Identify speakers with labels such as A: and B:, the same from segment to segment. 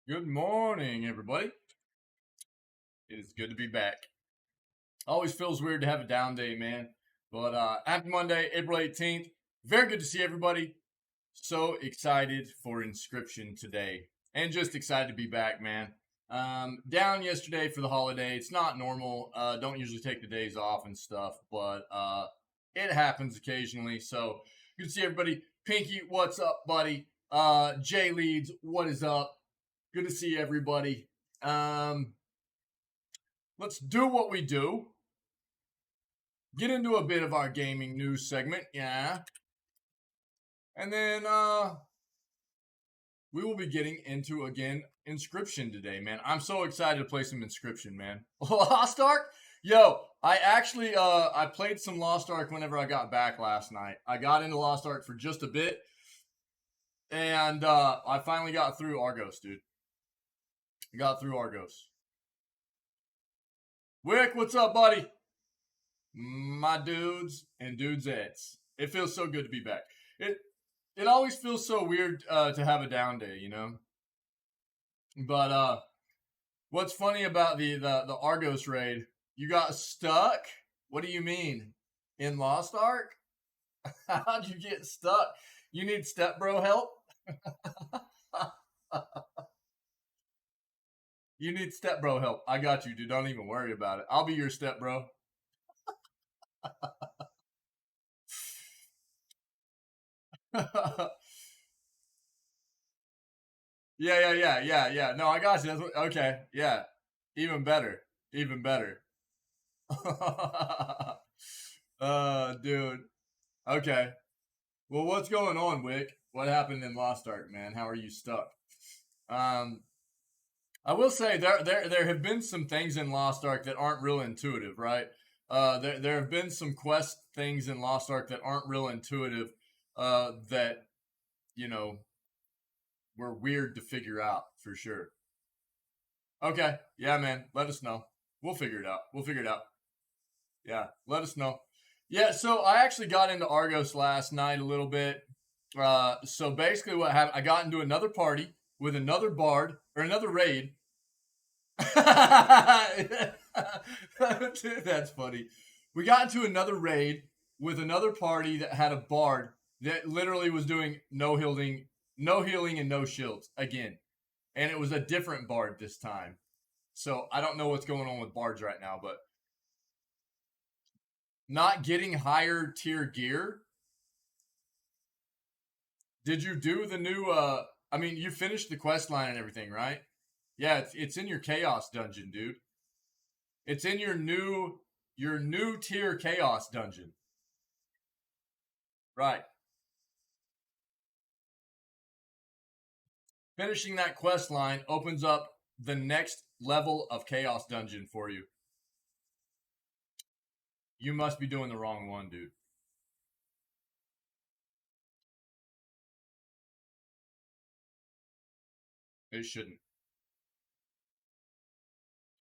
A: Good morning, everybody. It is good to be back. Always feels weird to have a down day, man. But happy Monday, April 18th. Very good to see everybody. So excited for Inscription today. And just excited to be back, man. Down yesterday for the holiday. It's not normal. Don't usually take the days off and stuff, but it happens occasionally. So good to see everybody. Pinky, what's up, buddy? Jay Leeds, what is up? Good to see everybody. Let's do what we do. Get into a bit of our gaming news segment, yeah. And then we will be getting into, again, Inscription today, man. I'm so excited to play some Inscription, man. Lost Ark? Yo, I actually, I played some Lost Ark whenever I got back last night. I got into Lost Ark for just a bit. And I finally got through Argos, dude. I got through Argos. Wick, what's up, buddy? My dudes and dudesettes. It feels so good to be back. It always feels so weird to have a down day, you know? But what's funny about the Argos raid, you got stuck? What do you mean? In Lost Ark? How'd you get stuck? You need stepbro help? You need stepbro help. I got you, dude. Don't even worry about it. I'll be your stepbro. Yeah. No, I got you. That's what, okay. Yeah. Even better. Even better. Dude. Okay. Well, what's going on, Wick? What happened in Lost Ark, man? How are you stuck? Um, I will say there have been some things in Lost Ark that aren't real intuitive, right? There have been some quest things in Lost Ark that aren't real intuitive. That you know were weird to figure out for sure. Okay, yeah, man. Let us know. We'll figure it out. We'll figure it out. Yeah, let us know. Yeah, so I actually got into Argos last night a little bit. So basically, what happened? I got into another party with another bard or another raid. Dude, that's funny. We got into another raid with another party that had a bard that literally was doing no healing, and no shields again, and it was a different bard this time. So I don't know what's going on with bards right now, but not getting higher tier gear. Did you do the new? I mean, you finished the quest line and everything, right? Yeah, it's in your chaos dungeon, dude. It's in your new tier chaos dungeon. Right. Finishing that quest line opens up the next level of chaos dungeon for you. You must be doing the wrong one, dude. It shouldn't.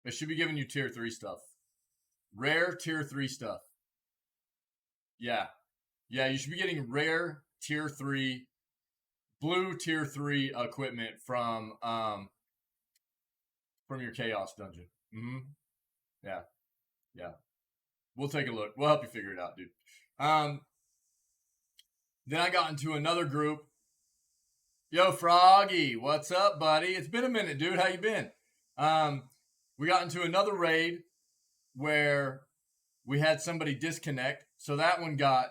A: It should be giving you tier 3 stuff. Rare tier 3 stuff. Yeah. Yeah, you should be getting rare tier 3, blue tier 3 equipment from your chaos dungeon. Yeah. Yeah. We'll take a look. We'll help you figure it out, dude. Then I got into another group. Yo, Froggy, what's up, buddy? It's been a minute, dude. How you been? We got into another raid where we had somebody disconnect, so that one got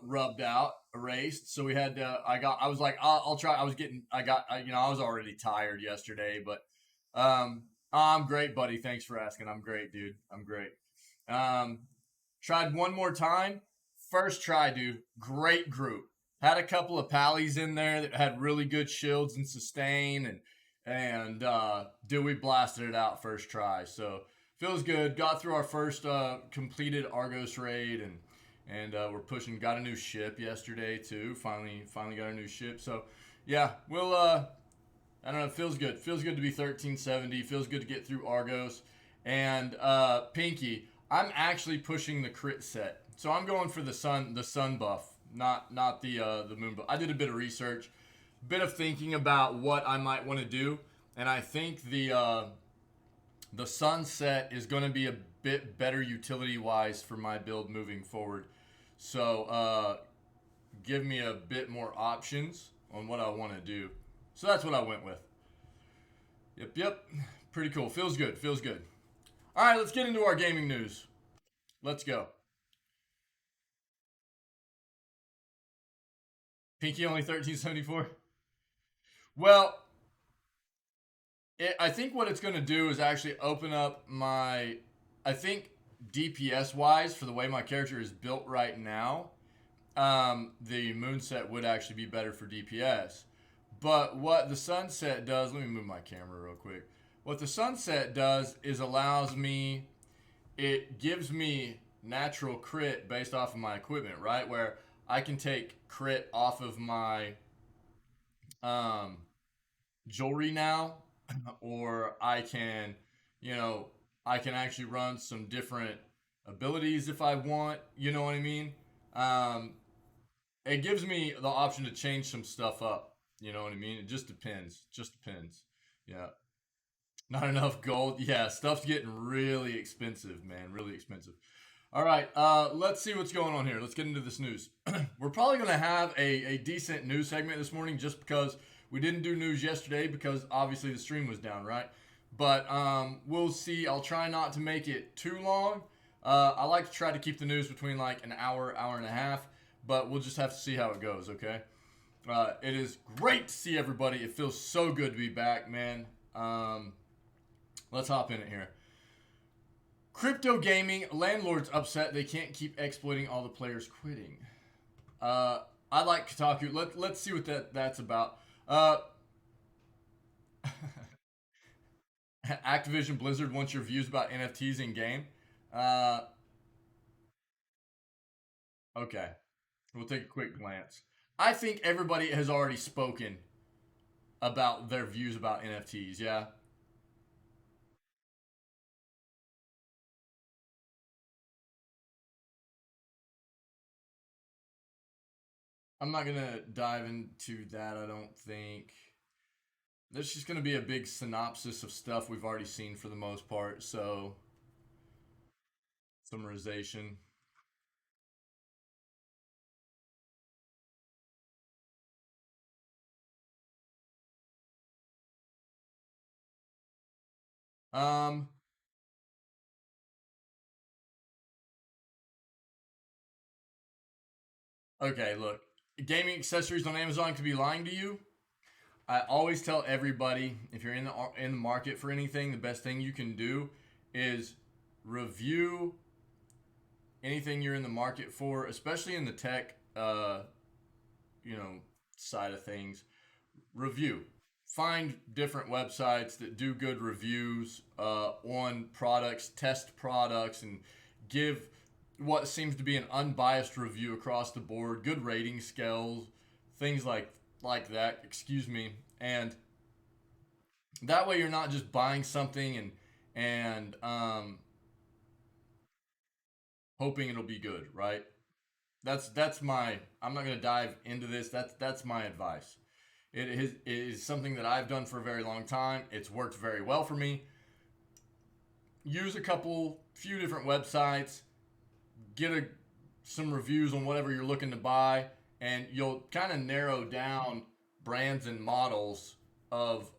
A: rubbed out, erased. So we had to. I was like, I'll try. I was already tired yesterday, but I'm great, buddy. Thanks for asking. I'm great, dude. I'm great. Tried one more time. First try, dude. Great group. Had a couple of pallies in there that had really good shields and sustain, and dude, we blasted it out first try. So feels good. Got through our first completed Argos raid, and we're pushing. Got a new ship yesterday too. Finally got a new ship. So yeah, we'll. I don't know. It feels good. Feels good to be 1370. Feels good to get through Argos. And Pinky, I'm actually pushing the crit set. So I'm going for the sun buff, not the moon buff. I did a bit of research, bit of thinking about what I might want to do. and I think the sunset is going to be a bit better utility wise for my build moving forward. So give me a bit more options on what I want to do. So that's what I went with. Yep, yep. Pretty cool. Feels good. Feels good. All right, let's get into our gaming news. Let's go. Pinky only 1374. Well, I think what it's going to do is actually open up my. I think DPS wise, for the way my character is built right now, the moonset would actually be better for DPS. But what the sunset does, let me move my camera real quick. What the sunset does is allows me, it gives me natural crit based off of my equipment, right? Where I can take crit off of my um, jewelry now, or I can, you know, I can actually run some different abilities if I want. You know what I mean? Um, it gives me the option to change some stuff up. You know what I mean? It just depends. Just depends. Yeah. Not enough gold. Yeah, stuff's getting really expensive, man. Really expensive. All right, let's see what's going on here. Let's get into this news. We're probably going to have a decent news segment this morning just because we didn't do news yesterday because obviously the stream was down, right? But we'll see. I'll try not to make it too long. I like to try to keep the news between like an hour, hour and a half, but we'll just have to see how it goes, okay? It is great to see everybody. It feels so good to be back, man. Let's hop in it here. Crypto gaming landlords upset they can't keep exploiting all the players quitting. I like Kotaku. Let's see what that's about. Activision Blizzard wants your views about NFTs in game. Uh, okay, we'll take a quick glance. I think everybody has already spoken about their views about NFTs. Yeah, I'm not gonna dive into that. I don't think. There's just gonna be a big synopsis of stuff we've already seen for the most part. So summarization. Um, okay, look, gaming accessories on Amazon could be lying to you. I always tell everybody if you're in the market for anything, the best thing you can do is review anything you're in the market for, especially in the tech, you know, side of things. Review. Find different websites that do good reviews on products, test products, and give what seems to be an unbiased review across the board. Good rating scales, things like that. Excuse me, and that way you're not just buying something and hoping it'll be good, right? That's my. I'm not gonna dive into this. That's my advice. It is something that I've done for a very long time. It's worked very well for me. Use a few different websites, get some reviews on whatever you're looking to buy, and you'll kind of narrow down brands and models of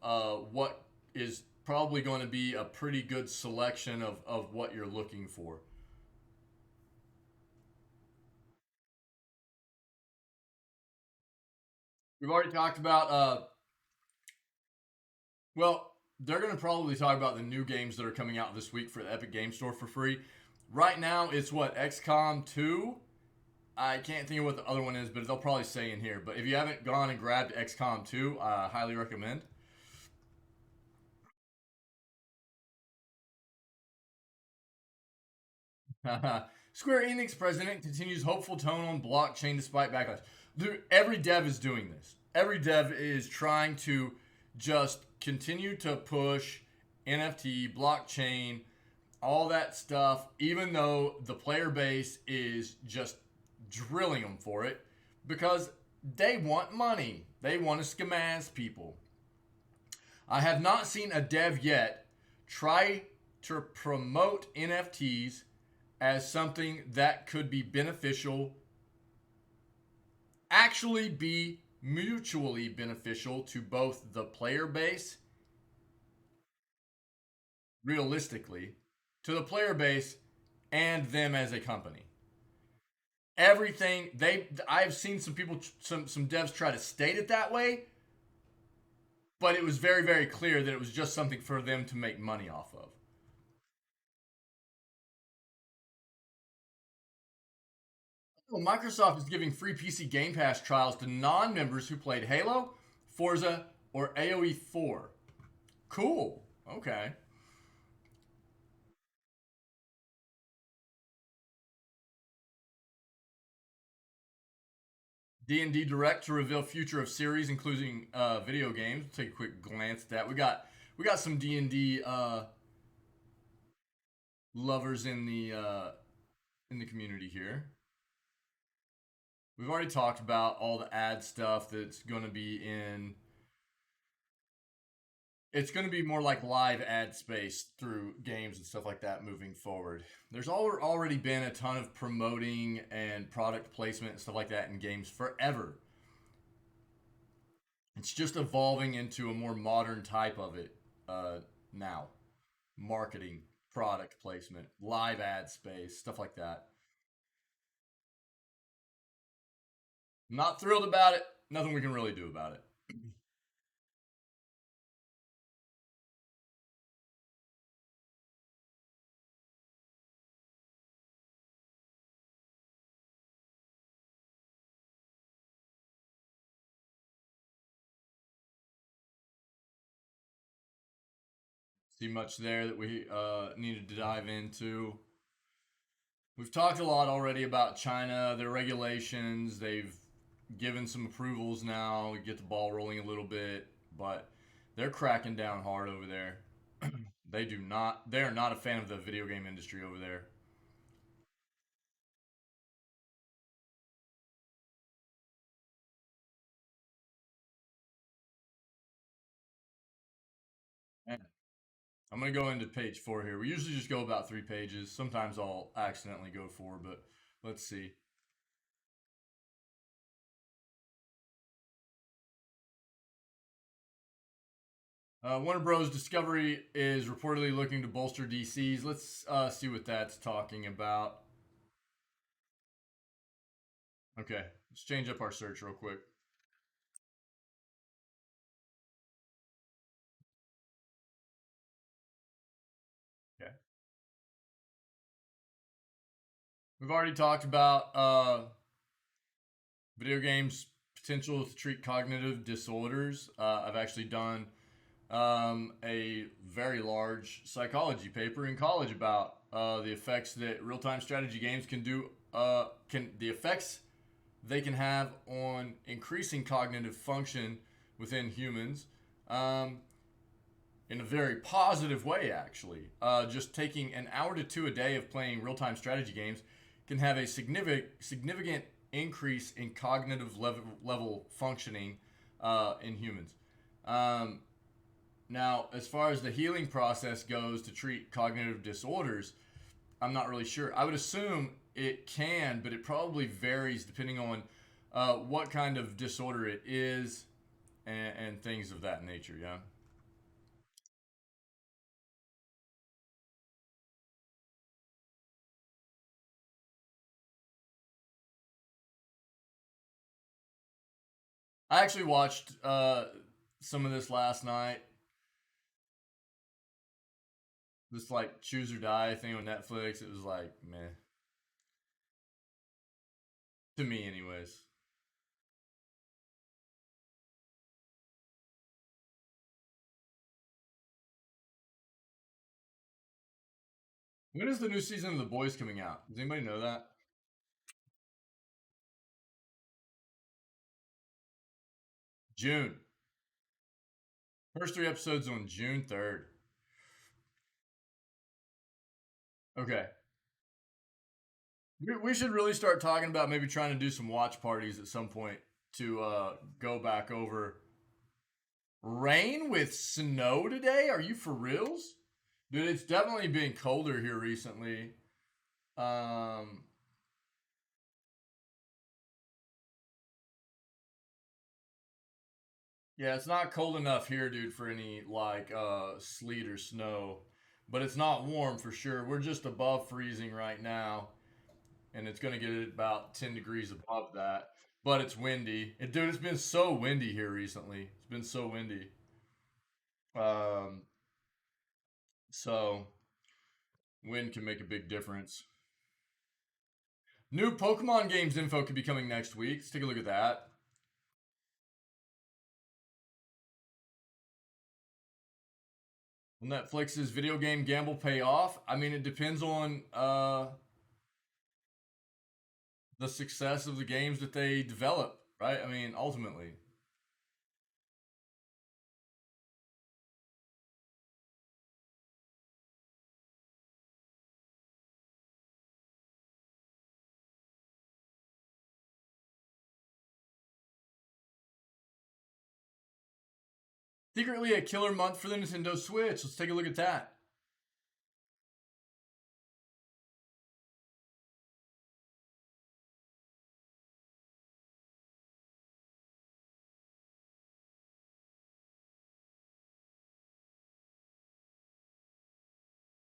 A: what is probably going to be a pretty good selection of what you're looking for. We've already talked about well, they're going to probably talk about the new games that are coming out this week for the Epic Game Store for free. Right now, it's what, XCOM 2? I can't think of what the other one is, but they'll probably say in here. But if you haven't gone and grabbed XCOM 2, I highly recommend. Square Enix president continues hopeful tone on blockchain despite backlash. Dude, every dev is doing this. Every dev is trying to just continue to push NFT, blockchain, all that stuff, even though the player base is just drilling them for it because they want money. They want to scam ass people. I have not seen a dev yet try to promote NFTs as something that could be beneficial, actually be mutually beneficial to both the player base, realistically, to the player base and them as a company. Everything they I've seen some people some devs try to state it that way, but it was very clear that it was just something for them to make money off of. Well, Microsoft is giving free PC Game Pass trials to non-members who played Halo, Forza, or AoE 4. Cool. Okay. D&D Direct to reveal future of series, including video games. Take a quick glance at that. We got some D&D lovers in the community here. We've already talked about all the ad stuff that's going to be in. It's going to be more like live ad space through games and stuff like that moving forward. There's already been a ton of promoting and product placement and stuff like that in games forever. It's just evolving into a more modern type of it now. Marketing, product placement, live ad space, stuff like that. Not thrilled about it. Nothing we can really do about it. See much there that we needed to dive into. We've talked a lot already about China, their regulations. They've given some approvals now. We get the ball rolling a little bit, but they're cracking down hard over there. They do not. They are not a fan of the video game industry over there. Man, I'm gonna go into page 4 here. We usually just go about 3 pages. Sometimes I'll accidentally go 4, but let's see. Warner Bros. Discovery is reportedly looking to bolster DCs. Let's see what that's talking about. Okay, let's change up our search real quick. Okay. We've already talked about video games potential to treat cognitive disorders. I've actually done a very large psychology paper in college about the effects that real-time strategy games can do. Can the effects they can have on increasing cognitive function within humans in a very positive way, actually. Just taking an hour to two a day of playing real time strategy games can have a significant increase in cognitive level functioning in humans. Um, Now, as far as the healing process goes to treat cognitive disorders, I'm not really sure. I would assume it can, but it probably varies depending on what kind of disorder it is and things of that nature. Yeah. I actually watched some of this last night. This like choose or die thing on Netflix. It was like meh to me, anyways. When is the new season of The Boys coming out? Does anybody know that? June. First 3 episodes on June 3rd. Okay. We should really start talking about maybe trying to do some watch parties at some point to go back over. Rain with snow today? Are you for reals? Dude, it's definitely been colder here recently. Um, yeah, it's not cold enough here, dude, for any like sleet or snow. But it's not warm for sure. We're just above freezing right now, and it's gonna get about 10 degrees above that. But it's windy. Dude, it's been so windy here recently. It's been so windy. Um, so wind can make a big difference. New Pokemon games info could be coming next week. Let's take a look at that. Will Netflix's video game gamble pay off? I mean, it depends on the success of the games that they develop, right? I mean, ultimately. Secretly a killer month for the Nintendo Switch. Let's take a look at that.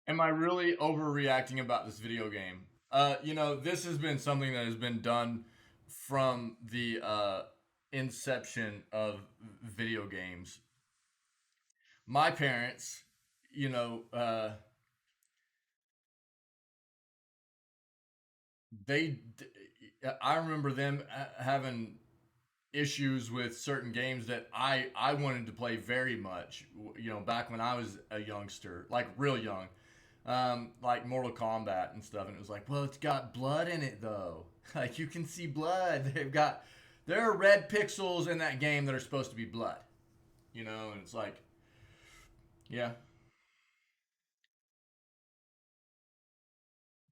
A: Am I really overreacting about this video game? This has been something that has been done from the inception of video games. My parents, you know, they, I remember them having issues with certain games that I wanted to play very much. Back when I was a youngster, like real young, like Mortal Kombat and stuff. And it was like, well, it's got blood in it though. Like you can see blood. There are red pixels in that game that are supposed to be blood. And it's like, yeah,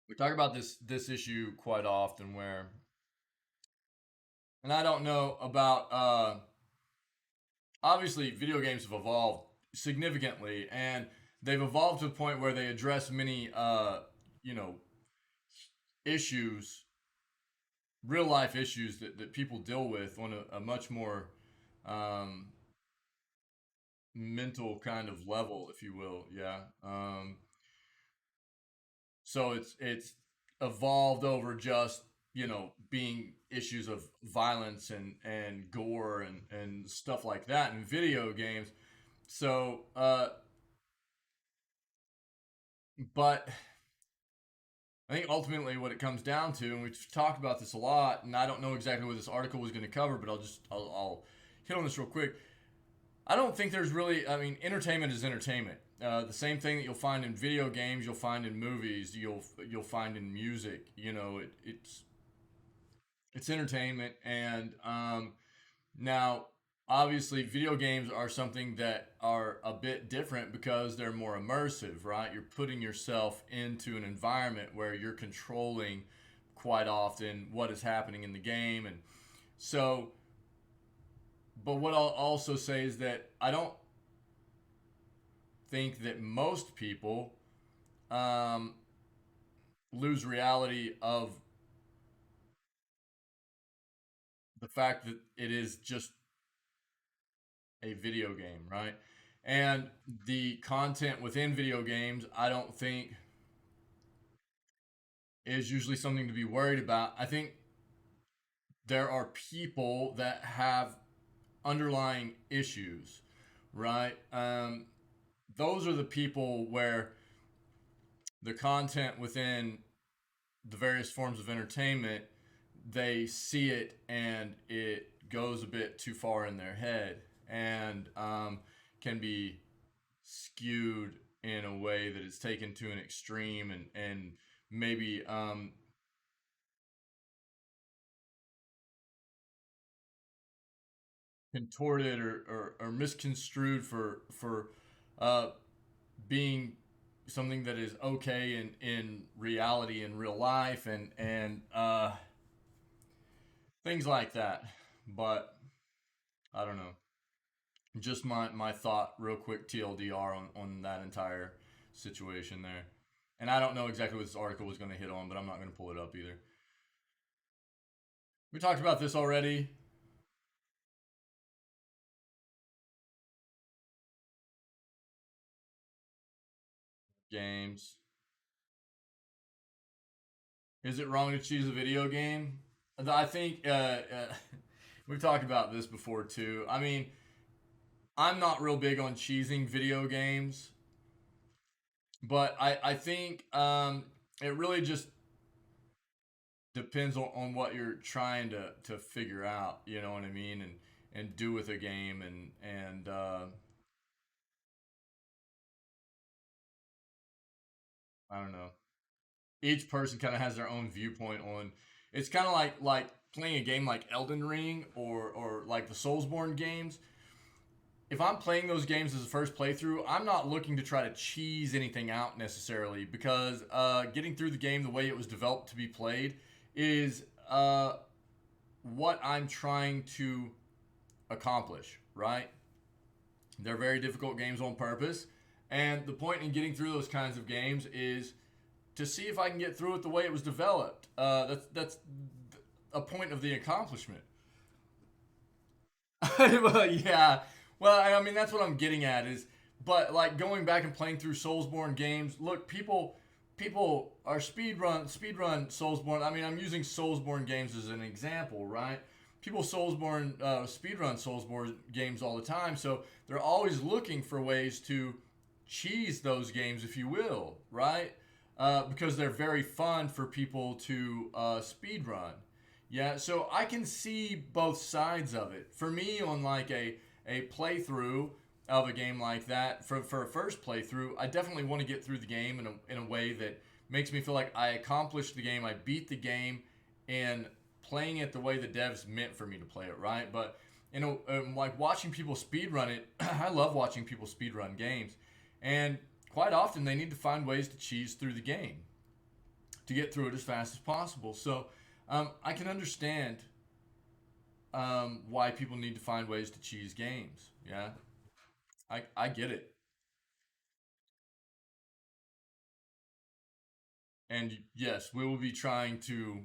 A: we talk about this issue quite often where, and I don't know about obviously video games have evolved significantly and they've evolved to the point where they address many you know issues, real life issues that people deal with on a much more um, mental kind of level, if you will. Yeah. So it's evolved over just being issues of violence and gore and stuff like that in video games. So but I think ultimately what it comes down to, and we've talked about this a lot, and I don't know exactly what this article was going to cover, but I'll hit on this real quick. I don't think there's really, I mean, entertainment is entertainment. The same thing that you'll find in video games, you'll find in movies, you'll find in music. It's entertainment, and now obviously video games are something that are a bit different because they're more immersive, right? You're putting yourself into an environment where you're controlling quite often what is happening in the game, and so. But what I'll also say is that I don't think that most people um, lose reality of the fact that it is just a video game, right? And the content within video games, I don't think is usually something to be worried about. I think there are people that have underlying issues, right? Those are the people where the content within the various forms of entertainment, they see it and it goes a bit too far in their head and can be skewed in a way that is taken to an extreme and maybe contorted or misconstrued for uh, being something that is okay in reality in real life and things like that. But I don't know. Just my thought, real quick, TLDR on that entire situation there. And I don't know exactly what this article was going to hit on, but I'm not going to pull it up either. We talked about this already. Games. Is it wrong to choose a video game? I think we've talked about this before too. I mean, I'm not real big on cheesing video games, but I think it really just depends on what you're trying to figure out. You know what I mean? And do with a game and I don't know. Each person kind of has their own viewpoint on. It's kind of like playing a game like Elden Ring or like the Soulsborne games. If I'm playing those games as a first playthrough, I'm not looking to try to cheese anything out necessarily because getting through the game the way it was developed to be played is what I'm trying to accomplish, right? They're very difficult games on purpose. And the point in getting through those kinds of games is to see if I can get through it the way it was developed. That's a point of the accomplishment. Well, yeah. Well, I mean that's what I'm getting at is, but like going back and playing through Soulsborne games. Look, people are speedrun Soulsborne. I mean, I'm using Soulsborne games as an example, right? People speedrun Soulsborne games all the time, so they're always looking for ways to cheese those games, if you will, right? Because they're very fun for people to speedrun. Yeah, so I can see both sides of it. For me, on like a playthrough of a game like that, for a first playthrough, I definitely want to get through the game in a way that makes me feel like I accomplished the game, I beat the game, and playing it the way the devs meant for me to play it, right? But like watching people speedrun it, I love watching people speedrun games, and quite often they need to find ways to cheese through the game to get through it as fast as possible. So I can understand why people need to find ways to cheese games. Yeah, I get it. And yes, we will be trying to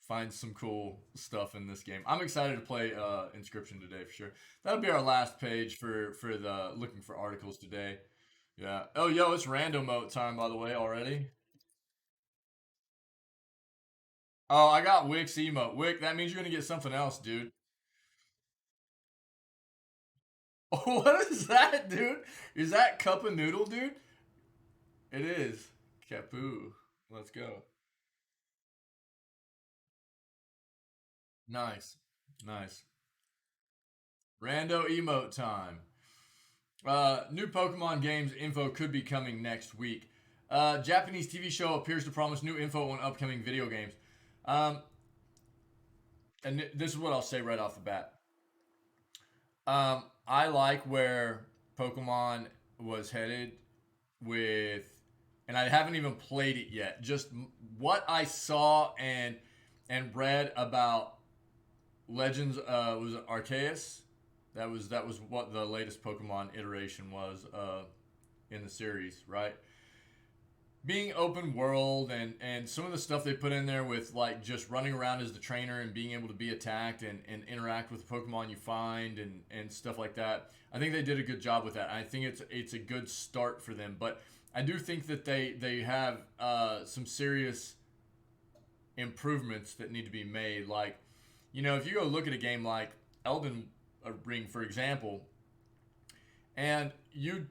A: find some cool stuff in this game. I'm excited to play Inscription today for sure. That'll be our last page for the looking for articles today. Yeah. Oh, yo, it's random mode time by the way already. Oh, I got Wick's emote. Wick, that means you're gonna get something else, dude. Oh, what is that, dude? Is that cup of noodle, dude? It is. Capoo. Let's go. Nice. Nice. Rando emote time. New Pokemon games info could be coming next week. Japanese TV show appears to promise new info on upcoming video games. Um, and this is what I'll say right off the bat. I like where Pokemon was headed with, and I haven't even played it yet. Just what I saw and read about Legends was it Arceus. That was what the latest Pokemon iteration was in the series, right? Being open world and some of the stuff they put in there with like just running around as the trainer and being able to be attacked and interact with the Pokemon you find and stuff like that. I think they did a good job with that. I think it's a good start for them. But I do think that they have some serious improvements that need to be made. Like, if you go look at a game like Elden Ring, for example, and you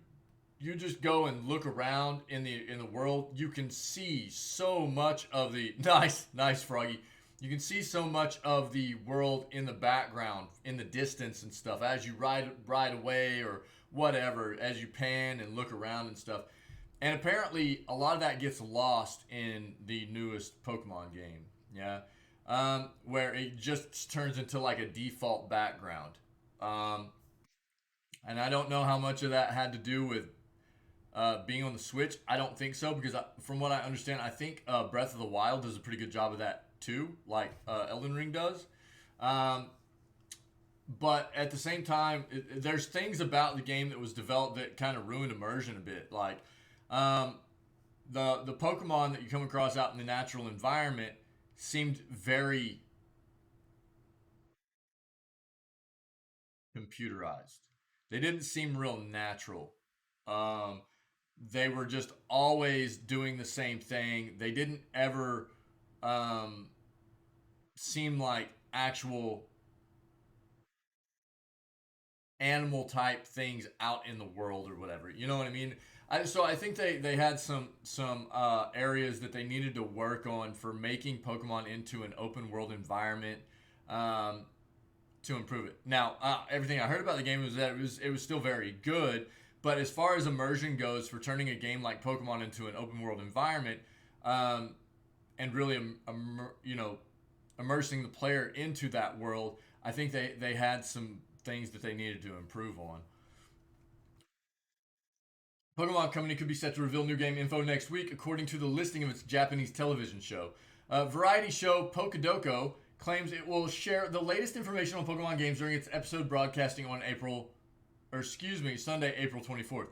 A: just go and look around in the world, you can see so much of the nice Froggy. You can see so much of the world in the background, in the distance and stuff as you ride away or whatever, as you pan and look around and stuff. And apparently, a lot of that gets lost in the newest Pokemon game. Yeah, where it just turns into like a default background. Um, and I don't know how much of that had to do with being on the Switch. I don't think so because from what I understand, I think Breath of the Wild does a pretty good job of that too, like Elden Ring does. Um, but at the same time, there's things about the game that was developed that kind of ruined immersion a bit. Like um, the Pokemon that you come across out in the natural environment seemed very computerized. They didn't seem real natural. Um, they were just always doing the same thing. They didn't ever um, seem like actual animal type things out in the world or whatever. You know what I mean? So I think they had some areas that they needed to work on for making Pokemon into an open world environment um, to improve it. Now, everything I heard about the game was that it was still very good, but as far as immersion goes, for turning a game like Pokemon into an open world environment, um, and really, immersing the player into that world, I think they had some things that they needed to improve on. Pokemon Company could be set to reveal new game info next week, according to the listing of its Japanese television show. Variety show Pokedoko claims it will share the latest information on Pokemon games during its episode broadcasting on Sunday, April 24th.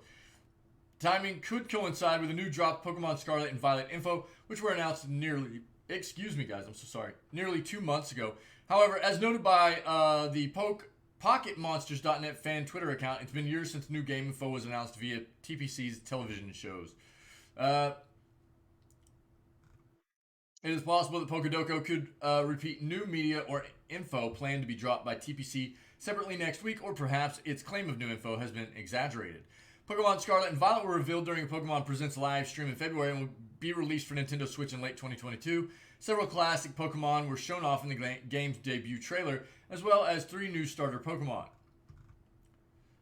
A: Timing could coincide with a new drop Pokemon Scarlet and Violet info, which were announced nearly 2 months ago. However, as noted by the PocketMonsters.net fan Twitter account, it's been years since new game info was announced via TPC's television shows. It is possible that Pokedoko could repeat new media or info planned to be dropped by TPC separately next week, or perhaps its claim of new info has been exaggerated. Pokemon Scarlet and Violet were revealed during a Pokemon Presents live stream in February and will be released for Nintendo Switch in late 2022. Several classic Pokemon were shown off in the game's debut trailer, as well as 3 new starter Pokemon.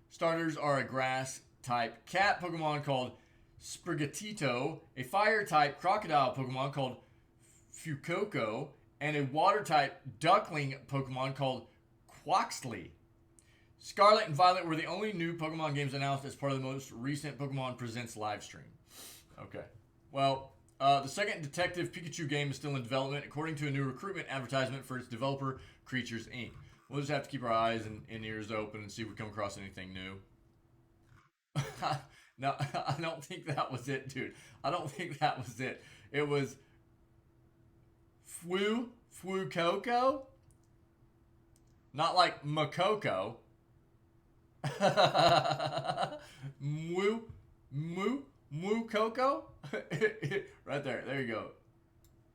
A: Starters are a grass-type cat Pokemon called Sprigatito, a fire-type crocodile Pokemon called Fuecoco, and a water-type duckling Pokemon called Quaxley. Scarlet and Violet were the only new Pokemon games announced as part of the most recent Pokemon Presents live stream. Okay. Well, the second Detective Pikachu game is still in development, according to a new recruitment advertisement for its developer, Creatures Inc. We'll just have to keep our eyes and ears open and see if we come across anything new. No, I don't think that was it, dude. I don't think that was it. It was Fuecoco? Not like Makoko. Moo Coco? Right there. There you go.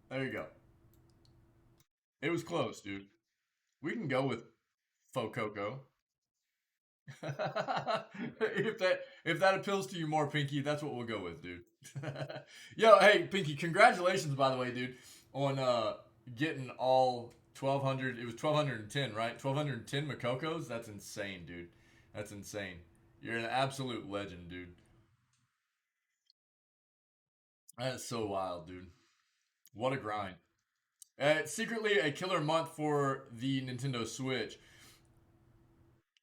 A: There you go. It was close, dude. We can go with Fococo. If that appeals to you more, Pinky, that's what we'll go with, dude. Yo, hey, Pinky, congratulations, by the way, dude, on getting all 1,200. It was 1,210, right? 1,210 Makokos. That's insane, dude. That's insane. You're an absolute legend, dude. That is so wild, dude. What a grind. It's secretly a killer month for the Nintendo Switch.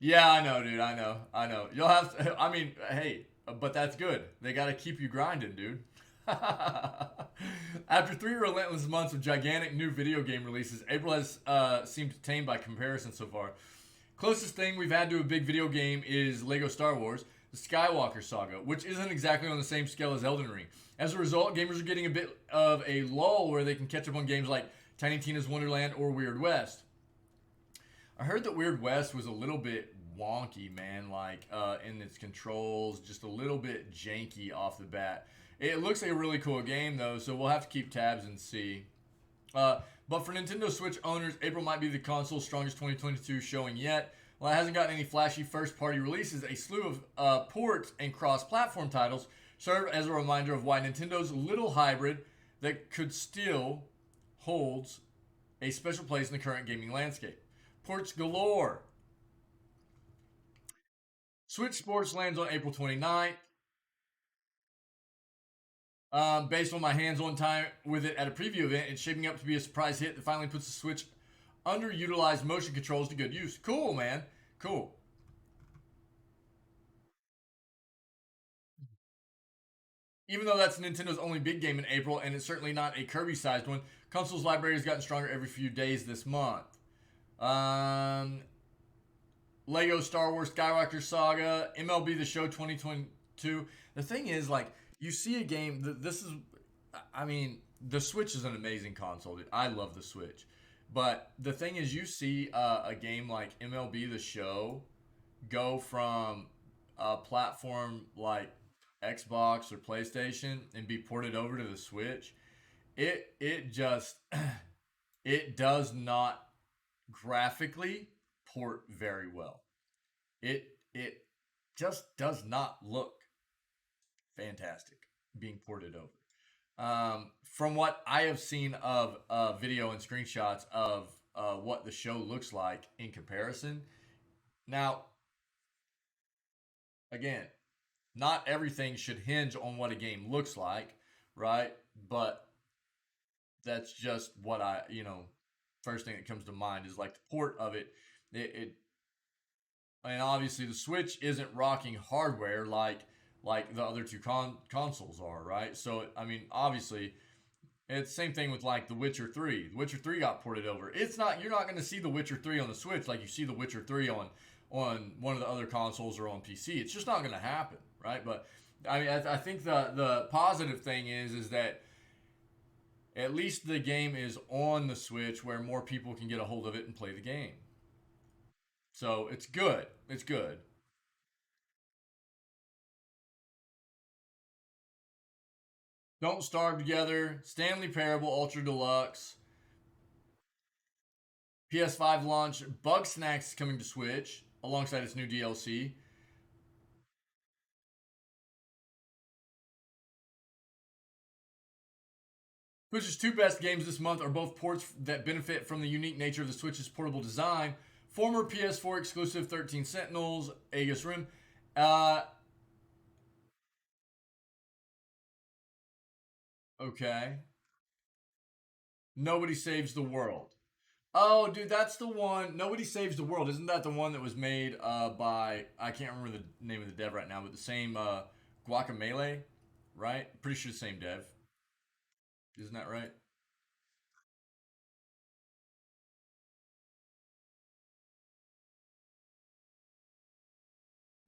A: Yeah, I know, dude. I know. I know. You'll have to, I mean, hey, but that's good. They got to keep you grinding, dude. After 3 relentless months of gigantic new video game releases, April has seemed tame by comparison so far. Closest thing we've had to a big video game is Lego Star Wars, the Skywalker Saga, which isn't exactly on the same scale as Elden Ring. As a result, gamers are getting a bit of a lull where they can catch up on games like Tiny Tina's Wonderland or Weird West. I heard that Weird West was a little bit wonky, man, like in its controls, just a little bit janky off the bat. It looks like a really cool game, though, so we'll have to keep tabs and see. But for Nintendo Switch owners, April might be the console's strongest 2022 showing yet. While it hasn't gotten any flashy first-party releases, a slew of ports and cross-platform titles serve as a reminder of why Nintendo's little hybrid that could still holds a special place in the current gaming landscape. Ports galore. Switch Sports lands on April 29th. Based on my hands-on time with it at a preview event, it's shaping up to be a surprise hit that finally puts the Switch underutilized motion controls to good use. Cool, man. Cool. Even though that's Nintendo's only big game in April, and it's certainly not a Kirby-sized one, console's library has gotten stronger every few days this month. Um, Lego Star Wars Skywalker Saga, MLB The Show 2022. The thing is, like, you see a game. This is, I mean, the Switch is an amazing console. I love the Switch, but the thing is, you see a game like MLB The Show go from a platform like Xbox or PlayStation and be ported over to the Switch. It just it does not graphically port very well. It just does not look fantastic being ported over. From what I have seen of video and screenshots of what the show looks like in comparison. Now, again, not everything should hinge on what a game looks like, right? But that's just what first thing that comes to mind is like the port of it. It and obviously the Switch isn't rocking hardware like the other two consoles are, right? So I mean, obviously, it's the same thing with like The Witcher 3. The Witcher 3 got ported over. It's not You're not going to see The Witcher 3 on the Switch like you see The Witcher 3 on one of the other consoles or on PC. It's just not going to happen, right? But I mean, I think the positive thing is that at least the game is on the Switch where more people can get a hold of it and play the game. So it's good. It's good. Don't Starve Together, Stanley Parable Ultra Deluxe, PS5 launch, Bug Snacks coming to Switch alongside its new DLC. Switch's two best games this month are both ports that benefit from the unique nature of the Switch's portable design. Former PS4 exclusive 13 Sentinels, Aegis Rim. Uh, okay. Nobody Saves the World. Oh, dude, that's the one. Nobody Saves the World. Isn't that the one that was made by, I can't remember the name of the dev right now, but the same Guacamole, right? Pretty sure the same dev. Isn't that right?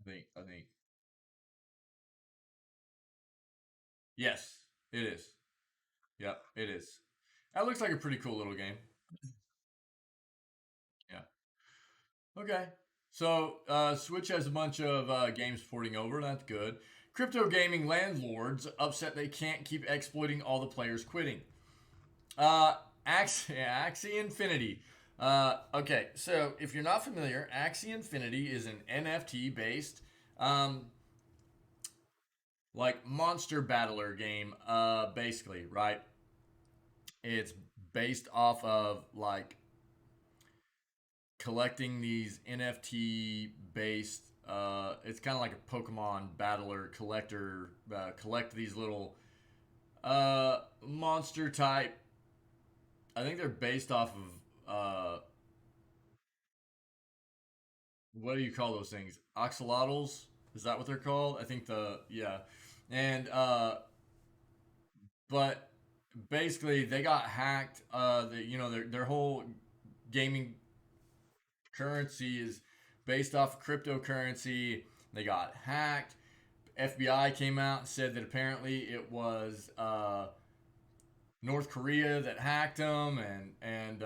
A: I think. Yes, it is. Yep, it is. That looks like a pretty cool little game. Yeah. Okay. So Switch has a bunch of games porting over. That's good. Crypto gaming landlords upset they can't keep exploiting all the players quitting. Axie Infinity. Okay, so if you're not familiar, Axie Infinity is an NFT based, um, like monster battler game. Basically, right? It's based off of like collecting these NFT based. It's kind of like a Pokemon battler collector. Collect these little monster type. I think they're based off of what do you call those things? Axolotls? Is that what they're called? I think the yeah, and but basically they got hacked. Their whole gaming currency is based off of cryptocurrency. They got hacked. FBI came out and said that apparently it was North Korea that hacked them, and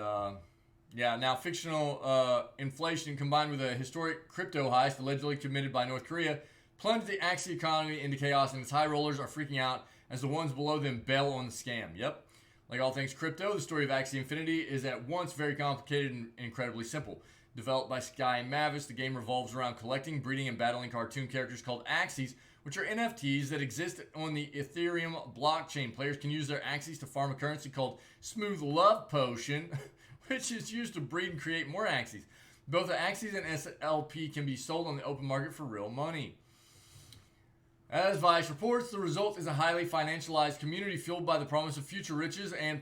A: yeah, now fictional inflation combined with a historic crypto heist allegedly committed by North Korea plunged the Axie economy into chaos, and its high rollers are freaking out as the ones below them bail on the scam. Yep. Like all things crypto, the story of Axie Infinity is at once very complicated and incredibly simple. Developed by Sky Mavis, the game revolves around collecting, breeding, and battling cartoon characters called Axies, which are NFTs that exist on the Ethereum blockchain. Players can use their Axies to farm a currency called Smooth Love Potion, which is used to breed and create more Axies. Both the Axies and SLP can be sold on the open market for real money. As Vice reports, the result is a highly financialized community fueled by the promise of future riches and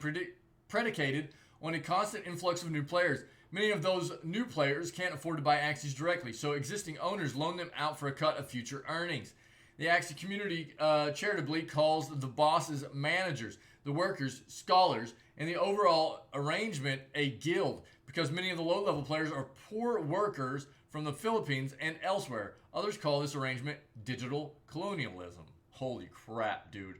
A: predicated on a constant influx of new players. Many of those new players can't afford to buy Axies directly, so existing owners loan them out for a cut of future earnings. The Axie community charitably calls the bosses managers, the workers scholars, and the overall arrangement a guild, because many of the low-level players are poor workers from the Philippines and elsewhere. Others call this arrangement digital colonialism. Holy crap, dude.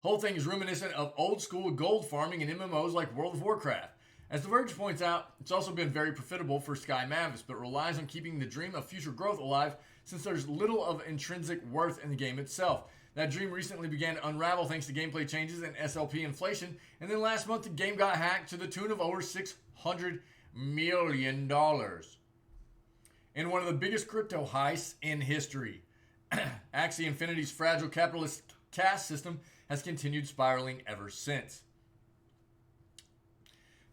A: Whole thing is reminiscent of old school gold farming in MMOs like World of Warcraft. As The Verge points out, it's also been very profitable for Sky Mavis, but relies on keeping the dream of future growth alive since there's little of intrinsic worth in the game itself. That dream recently began to unravel thanks to gameplay changes and SLP inflation, and then last month the game got hacked to the tune of over $600 million. In one of the biggest crypto heists in history. Axie Infinity's fragile capitalist caste system has continued spiraling ever since.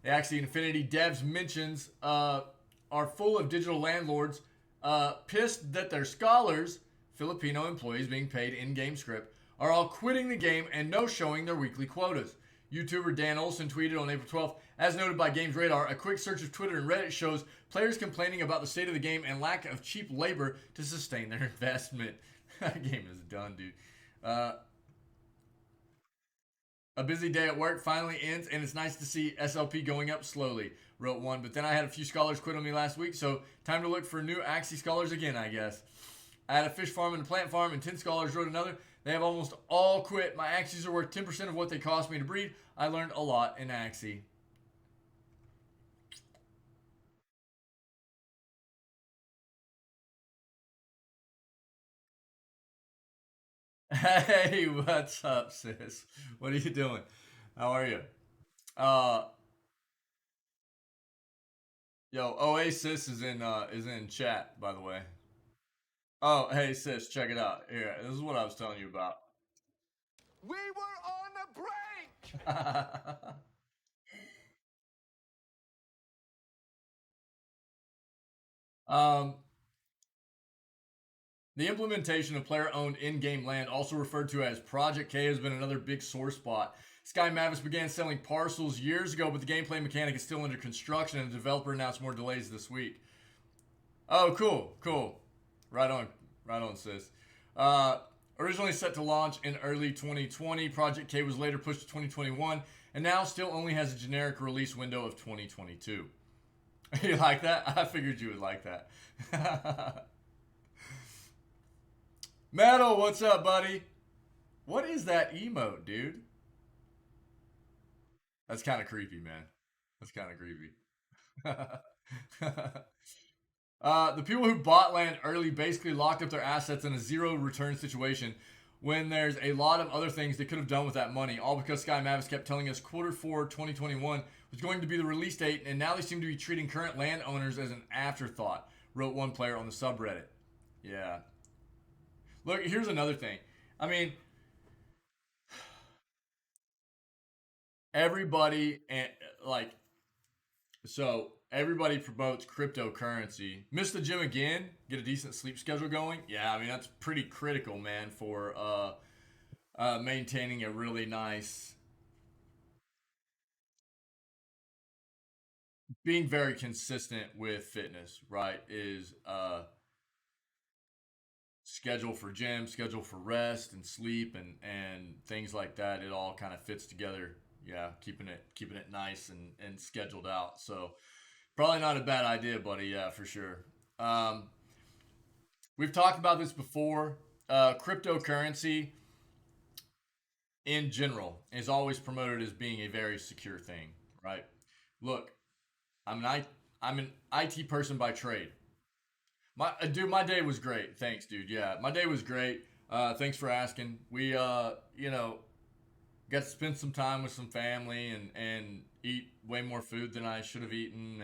A: The Axie Infinity devs mentions are full of digital landlords pissed that their scholars, Filipino employees being paid in-game script, are all quitting the game and no-showing their weekly quotas. YouTuber Dan Olson tweeted on April 12th, as noted by Games Radar, a quick search of Twitter and Reddit shows players complaining about the state of the game and lack of cheap labor to sustain their investment. That game is done, dude. A busy day at work finally ends, and it's nice to see SLP going up slowly, wrote one. But then I had a few scholars quit on me last week, so time to look for new Axie scholars again, I guess. I had a fish farm and a plant farm, and 10 scholars wrote another. They have almost all quit. My Axies are worth 10% of what they cost me to breed. I learned a lot in Axie. Hey, what's up, sis? What are you doing? How are you? Uh, yo, Oasis is in chat, by the way. Oh, hey sis, check it out. Here, this is what I was telling you about.
B: We were on a break!
A: um, the implementation of player-owned in-game land, also referred to as Project K, has been another big sore spot. Sky Mavis began selling parcels years ago, but the gameplay mechanic is still under construction, and the developer announced more delays this week. Oh, cool, cool. Right on, sis. Uh, Originally set to launch in early 2020, Project K was later pushed to 2021, and now still only has a generic release window of 2022. You like that? I figured you would like that. Metal, what's up, buddy? What is that emote, dude? That's kind of creepy, man. That's kind of creepy. The people who bought land early basically locked up their assets in a zero return situation when there's a lot of other things they could have done with that money, all because Sky Mavis kept telling us Q4 2021 was going to be the release date, and now they seem to be treating current landowners as an afterthought, wrote one player on the subreddit. Yeah. Look, here's another thing. I mean, everybody and like so everybody promotes cryptocurrency. Miss the gym again, get a decent sleep schedule going. Yeah, I mean that's pretty critical, man, for maintaining a really nice, being very consistent with fitness. Right, is schedule for gym, schedule for rest and sleep, and things like that. It all kind of fits together. Yeah, keeping it nice and scheduled out. So probably not a bad idea, buddy. Yeah, for sure. Um, we've talked about this before. Cryptocurrency in general is always promoted as being a very secure thing, right? Look, I'm an IT person by trade. My day was great. Thanks, dude. Yeah, my day was great. Thanks for asking. We got to spend some time with some family and eat way more food than I should have eaten,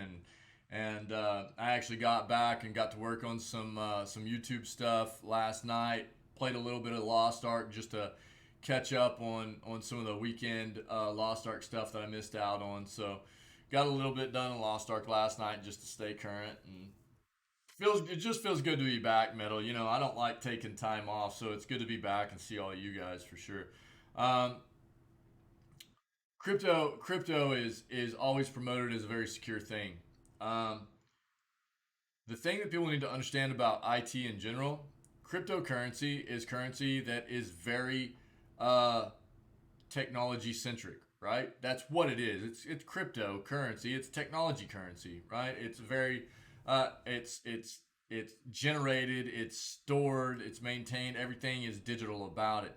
A: and I actually got back and got to work on some YouTube stuff last night. Played a little bit of Lost Ark just to catch up on some of the weekend Lost Ark stuff that I missed out on. So got a little bit done in Lost Ark last night just to stay current, and it just feels good to be back, Metal. You know, I don't like taking time off, so it's good to be back and see all you guys for sure. Um, crypto is always promoted as a very secure thing. Um, the thing that people need to understand about IT in general, cryptocurrency is currency that is very uh, technology centric, right? That's what it is. It's cryptocurrency. It's technology currency, right? It's very It's generated, it's stored, it's maintained. Everything is digital about it.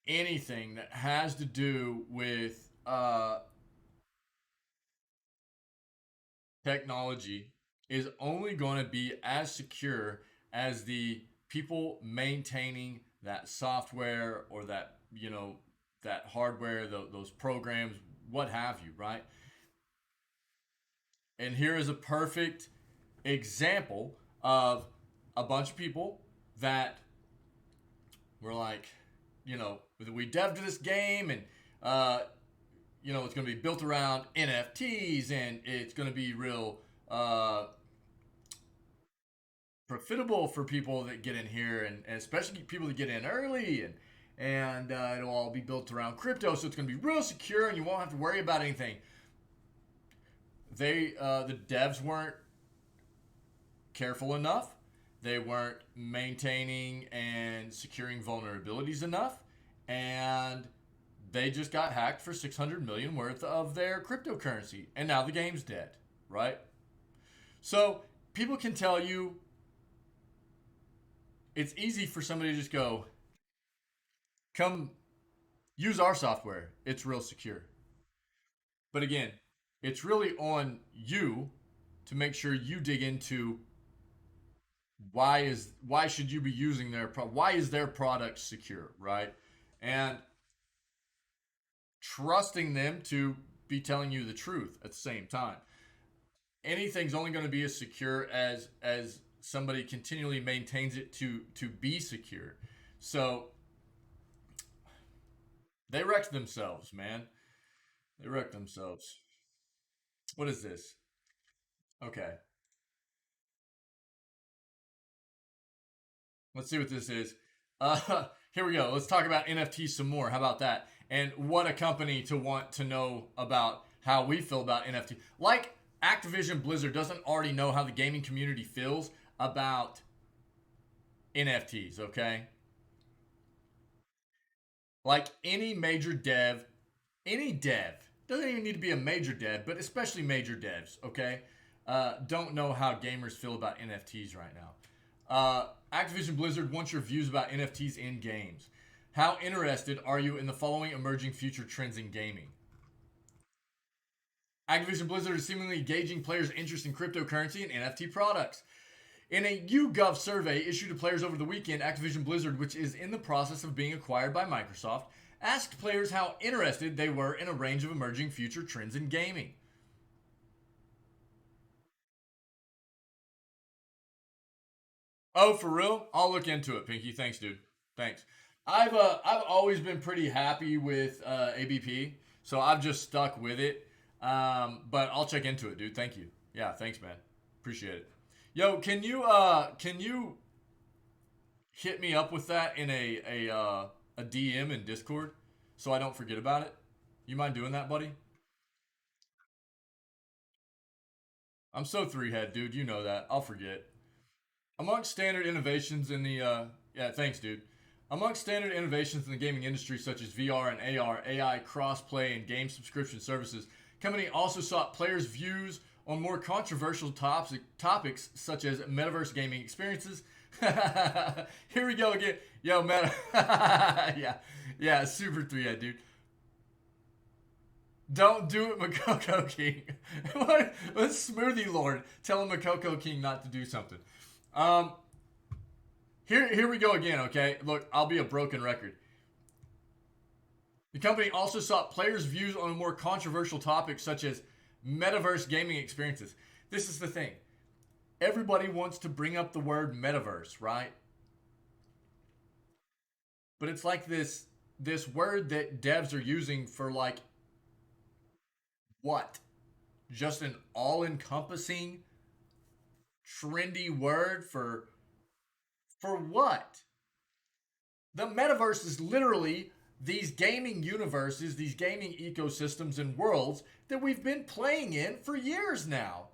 A: Anything that has to do with technology is only going to be as secure as the people maintaining that software or that that hardware, those programs, what have you, right? And here is a perfect example of a bunch of people that were like, we devved this game and it's going to be built around NFTs and it's going to be real profitable for people that get in here and especially people that get in early and it'll all be built around crypto, so it's going to be real secure and you won't have to worry about anything. The devs weren't careful enough. They weren't maintaining and securing vulnerabilities enough, and they just got hacked for 600 million worth of their cryptocurrency, and now the game's dead, right? So people can tell you it's easy for somebody to just go, come use our software. It's real secure. But again, it's really on you to make sure you dig into why should you be using why is their product secure, right? And trusting them to be telling you the truth at the same time. Anything's only going to be as secure as somebody continually maintains it to be secure. So they wrecked themselves, man. They wrecked themselves. What is this? Okay. Let's see what this is. Here we go. Let's talk about NFTs some more. How about that? And what a company to want to know about how we feel about NFT. Like Activision Blizzard doesn't already know how the gaming community feels about NFTs, okay? Like any dev, doesn't even need to be a major dev, but especially major devs, okay? Don't know how gamers feel about NFTs right now. Activision Blizzard wants your views about NFTs in games. How interested are you in the following emerging future trends in gaming? Activision Blizzard is seemingly gauging players' interest in cryptocurrency and NFT products. In a YouGov survey issued to players over the weekend, Activision Blizzard, which is in the process of being acquired by Microsoft, asked players how interested they were in a range of emerging future trends in gaming. Oh, for real? I'll look into it, Pinky. Thanks, dude. Thanks. I've always been pretty happy with ABP, so I've just stuck with it. But I'll check into it, dude. Thank you. Yeah, thanks, man. Appreciate it. Yo, can you hit me up with that in a DM in Discord so I don't forget about it? You mind doing that, buddy? I'm so three head, dude. You know that. I'll forget. Amongst standard innovations in the yeah, thanks, dude. Amongst standard innovations in the gaming industry, such as VR and AR, AI, crossplay, and game subscription services, company also sought players' views on more controversial topics such as metaverse gaming experiences. Here we go again. Yo, meta. yeah, super three head, dude. Don't do it, Makoko King. Let's Smoothie Lord tell Makoko King not to do something. Um, here we go again, okay? Look, I'll be a broken record. The company also sought players' views on more controversial topics such as metaverse gaming experiences. This is the thing. Everybody wants to bring up the word metaverse, right? But it's like this word that devs are using for like what? Just an all-encompassing trendy word for what? The metaverse is literally these gaming universes, these gaming ecosystems and worlds that we've been playing in for years now.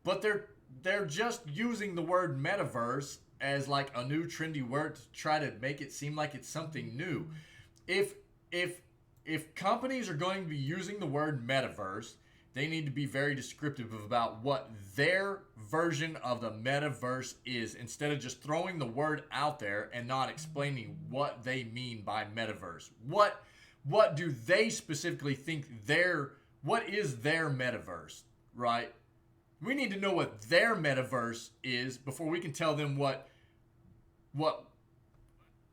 A: But they're just using the word metaverse as like a new trendy word to try to make it seem like it's something new. If if companies are going to be using the word metaverse, they need to be very descriptive about what their version of the metaverse is instead of just throwing the word out there and not explaining what they mean by metaverse. What do they specifically think what is their metaverse, right? We need to know what their metaverse is before we can tell them what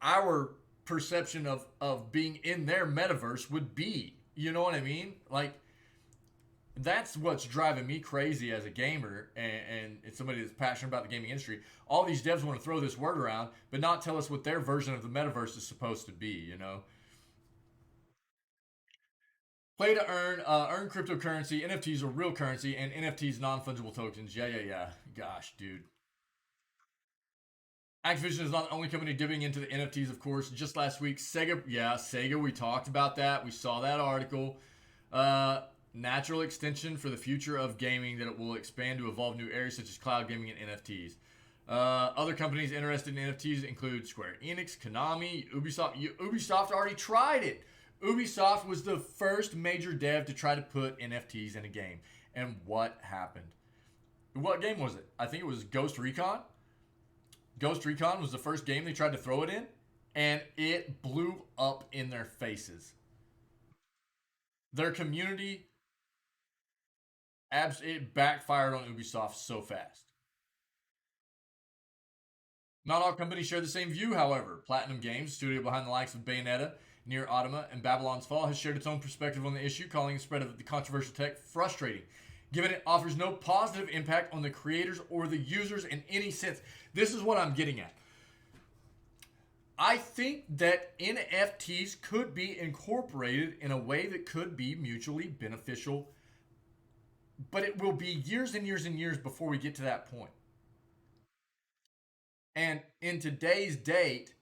A: our perception of being in their metaverse would be. You know what I mean? Like, that's what's driving me crazy as a gamer and somebody that's passionate about the gaming industry. All these devs want to throw this word around, but not tell us what their version of the metaverse is supposed to be, you know? Play to earn cryptocurrency. NFTs are real currency, and NFTs non fungible tokens. Yeah, yeah, yeah. Gosh, dude. Activision is not the only company dipping into the NFTs, of course. Just last week, Sega, yeah, Sega, we talked about that. We saw that article. Natural extension for the future of gaming that it will expand to evolve new areas such as cloud gaming and NFTs. Other companies interested in NFTs include Square Enix, Konami, Ubisoft. Ubisoft already tried it. Ubisoft was the first major dev to try to put NFTs in a game. And what happened? What game was it? I think it was Ghost Recon. Ghost Recon was the first game they tried to throw it in, and it blew up in their faces. Their community, it backfired on Ubisoft so fast. Not all companies share the same view, however. Platinum Games, studio behind the likes of Bayonetta, Near Automata, and Babylon's Fall, has shared its own perspective on the issue, calling the spread of the controversial tech frustrating, given it offers no positive impact on the creators or the users in any sense. This is what I'm getting at. I think that NFTs could be incorporated in a way that could be mutually beneficial, but it will be years and years and years before we get to that point. And in today's date,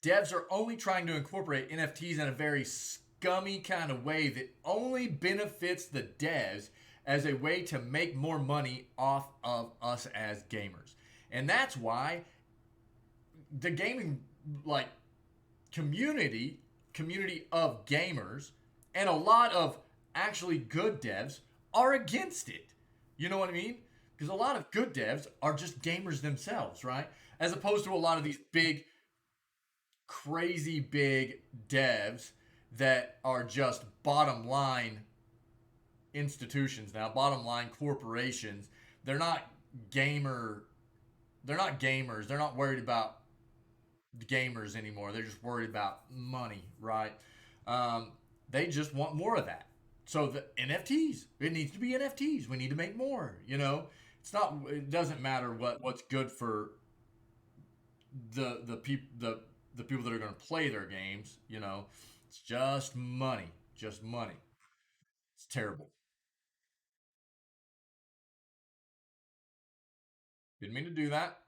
A: devs are only trying to incorporate NFTs in a very scummy kind of way that only benefits the devs as a way to make more money off of us as gamers. And that's why the gaming like community of gamers and a lot of actually good devs are against it. You know what I mean? Because a lot of good devs are just gamers themselves, right? As opposed to a lot of these big crazy big devs that are just bottom line institutions now, bottom line corporations. They're not gamer. They're not gamers. They're not worried about the gamers anymore. They're just worried about money, right? They just want more of that. So the NFTs, it needs to be NFTs. We need to make more. You know, it's not. It doesn't matter what's good for the people that are going to play their games. You know, it's just money. Just money. It's terrible. Didn't mean to do that.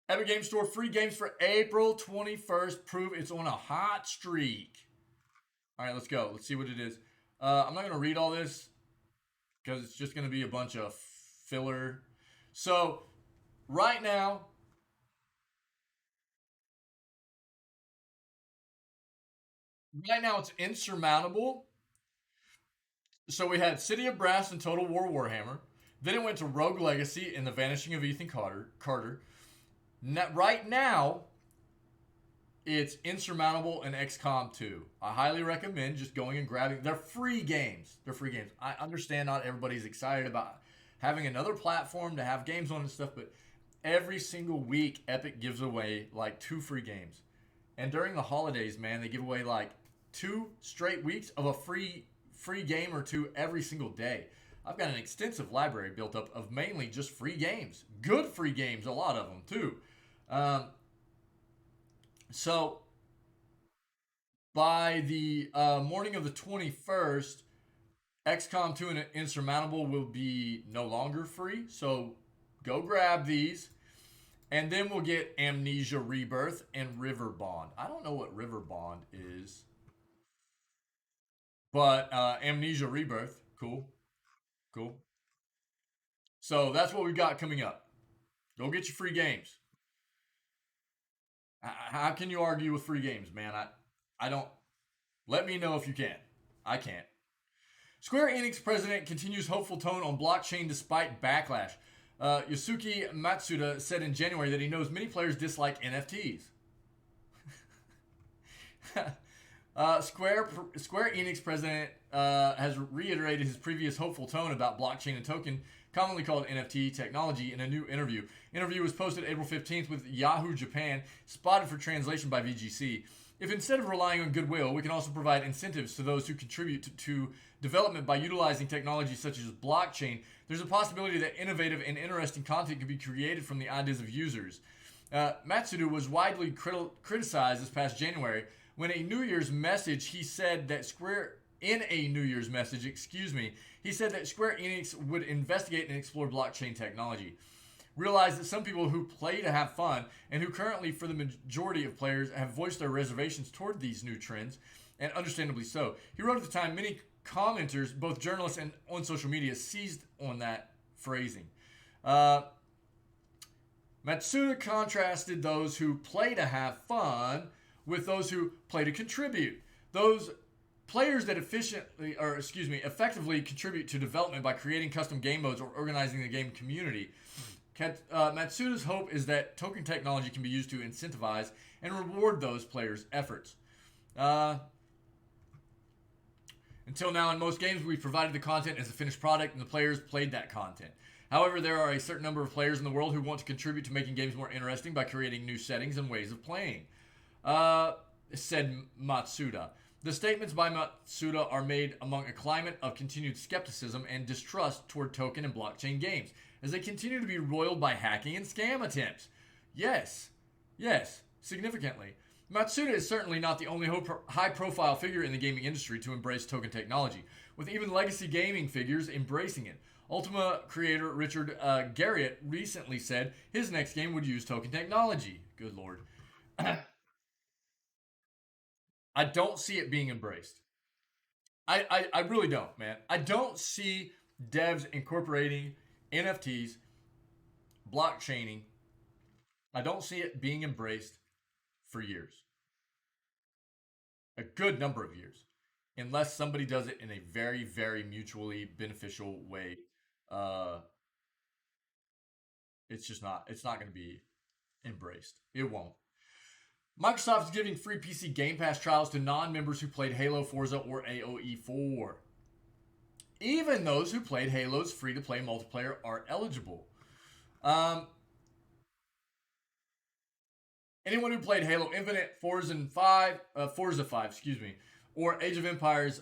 A: Epic Game Store free games for April 21st. Prove it's on a hot streak. All right, let's go. Let's see what it is. I'm not going to read all this because it's just going to be a bunch of filler. So, right now, it's insurmountable. So we had City of Brass and Total War Warhammer. Then it went to Rogue Legacy and the Vanishing of Ethan Carter. Right now, it's insurmountable and XCOM 2. I highly recommend just going and grabbing. They're free games. They're free games. I understand not everybody's excited about having another platform to have games on and stuff, but every single week, Epic gives away like 2 free games. And during the holidays, man, they give away like 2 straight weeks of a free game or 2 every single day. I've got an extensive library built up of mainly just free games. Good free games, a lot of them too. Um, so by the morning of the 21st, XCOM 2 and Insurmountable will be no longer free. So go grab these. And then we'll get Amnesia Rebirth and River Bond. I don't know what River Bond is. But Amnesia Rebirth, cool. Cool. So that's what we've got coming up. Go get your free games. How can you argue with free games, man? I don't. Let me know if you can. I can't. Square Enix president continues hopeful tone on blockchain despite backlash. Yosuke Matsuda said in January that he knows many players dislike NFTs. Square Enix president has reiterated his previous hopeful tone about blockchain and token, commonly called NFT technology, in a new interview. Interview was posted April 15th with Yahoo Japan, spotted for translation by VGC. If instead of relying on goodwill, we can also provide incentives to those who contribute to development by utilizing technology such as blockchain, there's a possibility that innovative and interesting content can be created from the ideas of users. Matsuda was widely criticized this past January when a New Year's message he said that Square Enix would investigate and explore blockchain technology. Realized that some people who play to have fun and who currently, for the majority of players, have voiced their reservations toward these new trends, and understandably so. He wrote at the time, many commenters, both journalists and on social media, seized on that phrasing. Matsuda contrasted those who play to have fun with those who play to contribute. Those players that effectively contribute to development by creating custom game modes or organizing the game community. Matsuda's hope is that token technology can be used to incentivize and reward those players' efforts. Until now, in most games, we've provided the content as a finished product and the players played that content. However, there are a certain number of players in the world who want to contribute to making games more interesting by creating new settings and ways of playing, said Matsuda. The statements by Matsuda are made among a climate of continued skepticism and distrust toward token and blockchain games, as they continue to be roiled by hacking and scam attempts. Yes, significantly. Matsuda is certainly not the only high-profile figure in the gaming industry to embrace token technology, with even legacy gaming figures embracing it. Ultima creator Richard Garriott recently said his next game would use token technology. Good lord. I don't see it being embraced. I really don't, man. I don't see devs incorporating NFTs, blockchaining. I don't see it being embraced for years. A good number of years. Unless somebody does it in a very, very mutually beneficial way. It's not going to be embraced. It won't. Microsoft is giving free PC Game Pass trials to non-members who played Halo, Forza, or AoE 4. Even those who played Halo's free-to-play multiplayer are eligible. Anyone who played Halo Infinite, Forza 5, or Age of Empires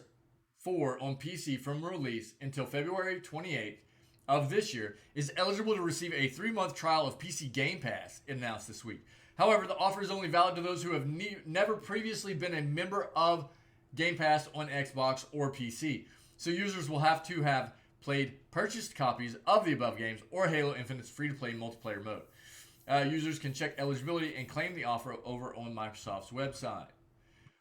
A: 4 on PC from release until February 28th of this year is eligible to receive a 3-month trial of PC Game Pass, it announced this week. However, the offer is only valid to those who have never previously been a member of Game Pass on Xbox or PC. So users will have to have played purchased copies of the above games or Halo Infinite's free-to-play multiplayer mode. Users can check eligibility and claim the offer over on Microsoft's website.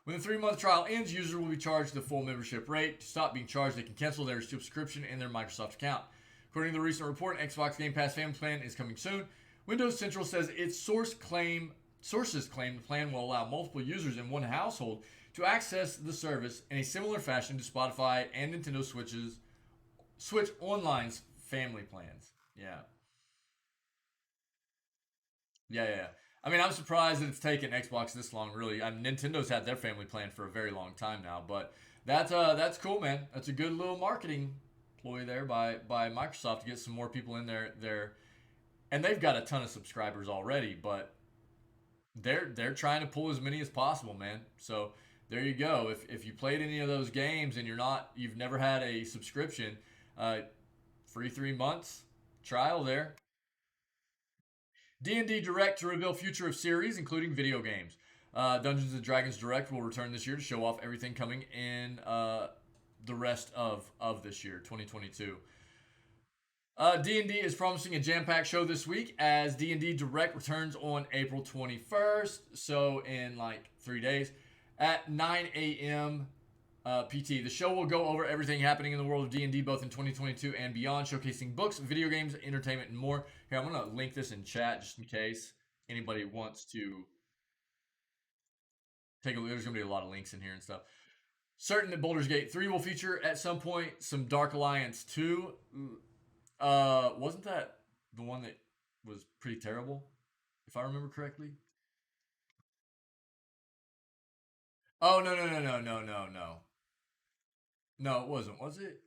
A: When the 3-month trial ends, users will be charged the full membership rate. To stop being charged, they can cancel their subscription in their Microsoft account. According to the recent report, an Xbox Game Pass Family Plan is coming soon. Windows Central says its sources claim the plan will allow multiple users in one household to access the service in a similar fashion to Spotify and Nintendo Switch Online's family plans. Yeah. I mean, I'm surprised that it's taken Xbox this long, really. Nintendo's had their family plan for a very long time now, but that's cool, man. That's a good little marketing ploy there by Microsoft to get some more people in there. And they've got a ton of subscribers already, but they're trying to pull as many as possible, man. So there you go. If you played any of those games and you've never had a subscription, free 3 months trial there. D&D Direct to reveal future of series, including video games. Dungeons & Dragons Direct will return this year to show off everything coming in the rest of this year, 2022. D&D is promising a jam-packed show this week as D&D Direct returns on April 21st, so in like 3 days, at 9 a.m. PT. The show will go over everything happening in the world of D&D both in 2022 and beyond, showcasing books, video games, entertainment, and more. Here, I'm going to link this in chat just in case anybody wants to take a look. There's going to be a lot of links in here and stuff. Certain that Baldur's Gate 3 will feature at some point some Dark Alliance 2. Wasn't that the one that was pretty terrible, if I remember correctly? Oh no no no no no no no. No, it wasn't, was it?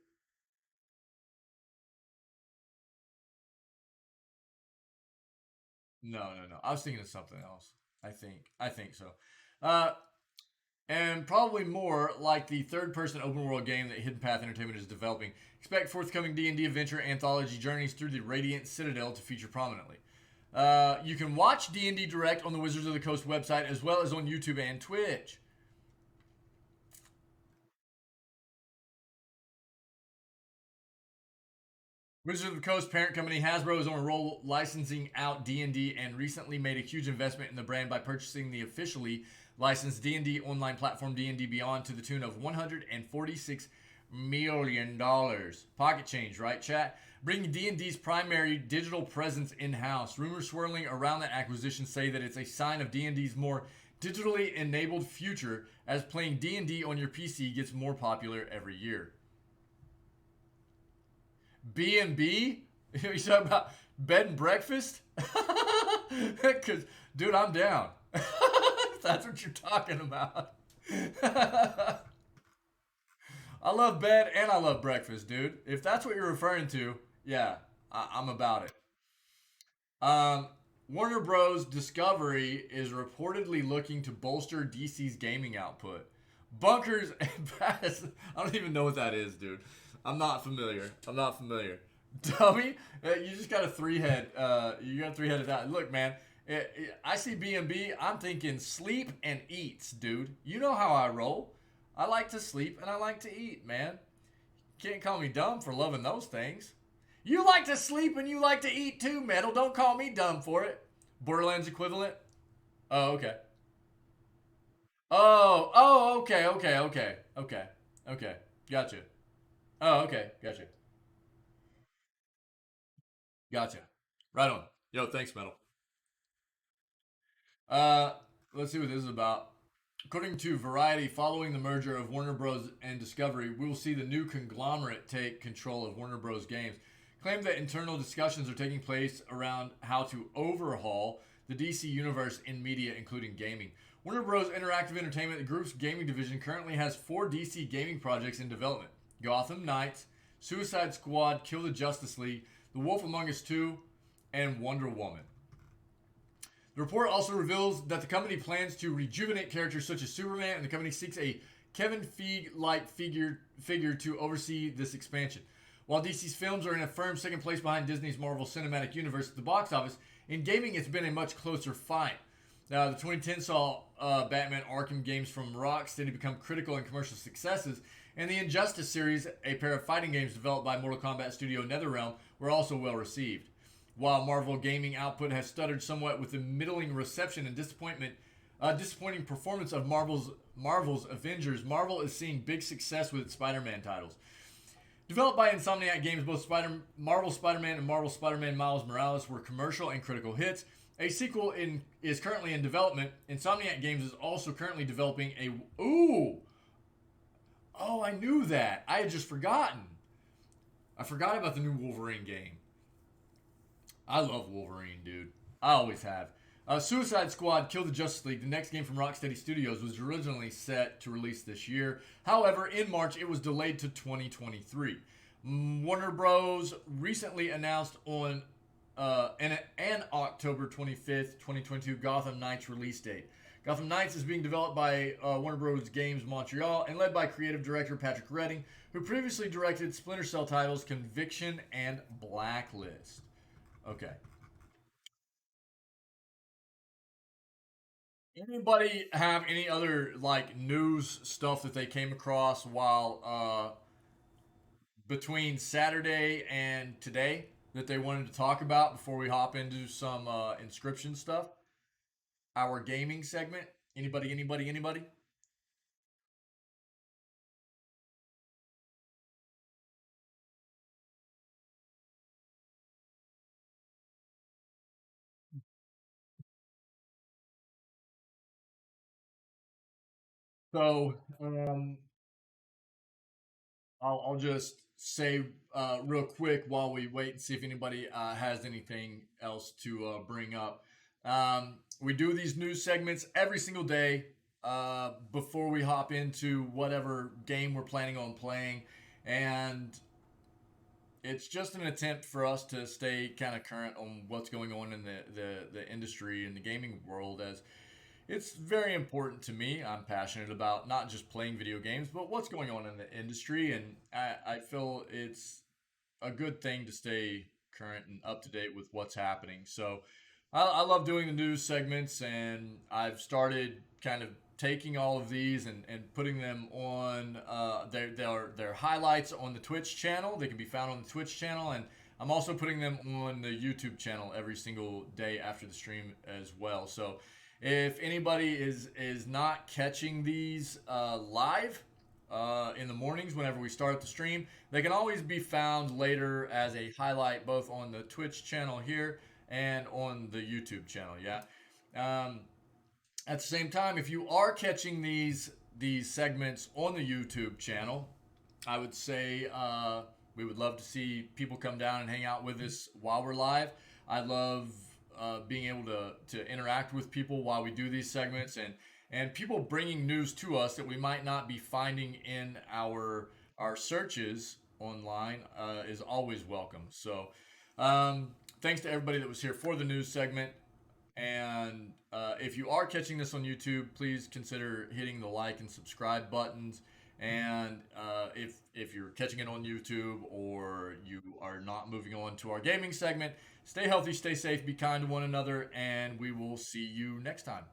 A: No, no, no. I was thinking of something else. I think so. Uh, and probably more like the third-person open-world game that Hidden Path Entertainment is developing. Expect forthcoming D&D adventure anthology journeys through the Radiant Citadel to feature prominently. You can watch D&D Direct on the Wizards of the Coast website as well as on YouTube and Twitch. Wizards of the Coast parent company Hasbro is on a roll licensing out D&D and recently made a huge investment in the brand by purchasing the officially licensed D&D online platform D&D Beyond to the tune of $146 million. Pocket change, right, chat? Bringing D&D's primary digital presence in-house. Rumors swirling around that acquisition say that it's a sign of D&D's more digitally enabled future as playing D&D on your PC gets more popular every year. B&B? You talking about bed and breakfast? Because, dude, I'm down. That's what you're talking about. I love bed and I love breakfast, dude. If that's what you're referring to, yeah, I'm about it. Um, Warner Bros. Discovery is reportedly looking to bolster DC's gaming output. Bunkers and Pass. I don't even know what that is, dude. I'm not familiar. I'm not familiar. Dummy, you just got a three head. You got a three headed eye. Look, man. I see B&B. I'm thinking sleep and eats, dude. You know how I roll. I like to sleep and I like to eat, man. Can't call me dumb for loving those things. You like to sleep and you like to eat too, Metal. Don't call me dumb for it. Borderlands equivalent? Oh, okay. Oh, okay. Gotcha. Oh, okay, gotcha. Gotcha. Right on. Yo, thanks, Metal. Uh, let's see what this is about. According to Variety, following the merger of Warner Bros. And Discovery, we will see the new conglomerate take control of Warner Bros. Games. Claim that internal discussions are taking place around how to overhaul the DC universe in media, including gaming. Warner Bros. Interactive Entertainment, the group's gaming division, currently has 4 DC gaming projects in development: Gotham Knights, Suicide Squad, Kill the Justice League, The Wolf Among Us 2, and Wonder Woman. The report also reveals that the company plans to rejuvenate characters such as Superman, and the company seeks a Kevin Feige-like figure to oversee this expansion. While DC's films are in a firm second place behind Disney's Marvel Cinematic Universe at the box office, in gaming it's been a much closer fight. Now, the 2010 saw Batman Arkham games from Rocksteady become critical and commercial successes, and the Injustice series, a pair of fighting games developed by Mortal Kombat studio NetherRealm, were also well received. While Marvel gaming output has stuttered somewhat with the middling reception and disappointing performance of Marvel's Avengers, Marvel is seeing big success with its Spider-Man titles. Developed by Insomniac Games, both Marvel Spider-Man and Marvel Spider-Man Miles Morales were commercial and critical hits. A sequel is currently in development. Insomniac Games is also currently developing a... Ooh! Oh, I knew that. I had just forgotten. I forgot about the new Wolverine game. I love Wolverine, dude. I always have. Suicide Squad Kill the Justice League, the next game from Rocksteady Studios, was originally set to release this year. However, in March, it was delayed to 2023. Warner Bros. Recently announced on an October 25th, 2022 Gotham Knights release date. Gotham Knights is being developed by Warner Bros. Games Montreal and led by creative director Patrick Redding, who previously directed Splinter Cell titles Conviction and Blacklist. Okay. Anybody have any other like news stuff that they came across while between Saturday and today that they wanted to talk about before we hop into some inscription stuff? Our gaming segment. Anybody? So, I'll just say real quick while we wait and see if anybody has anything else to bring up. We do these news segments every single day before we hop into whatever game we're planning on playing, and it's just an attempt for us to stay kind of current on what's going on in the industry and the gaming world, as it's very important to me. I'm passionate about not just playing video games, but what's going on in the industry. And I feel it's a good thing to stay current and up to date with what's happening. So I love doing the news segments, and I've started kind of taking all of these and putting them on their highlights on the Twitch channel. They can be found on the Twitch channel, and I'm also putting them on the YouTube channel every single day after the stream as well. So if anybody is not catching these live in the mornings whenever we start the stream, they can always be found later as a highlight both on the Twitch channel here and on the YouTube channel. Yeah. At the same time, if you are catching these segments on the YouTube channel, I would say we would love to see people come down and hang out with us while we're live. I love being able to interact with people while we do these segments, and people bringing news to us that we might not be finding in our searches online is always welcome. So thanks to everybody that was here for the news segment. And if you are catching this on YouTube, please consider hitting the like and subscribe buttons. And if you're catching it on YouTube or you are not moving on to our gaming segment, stay healthy, stay safe, be kind to one another, and we will see you next time.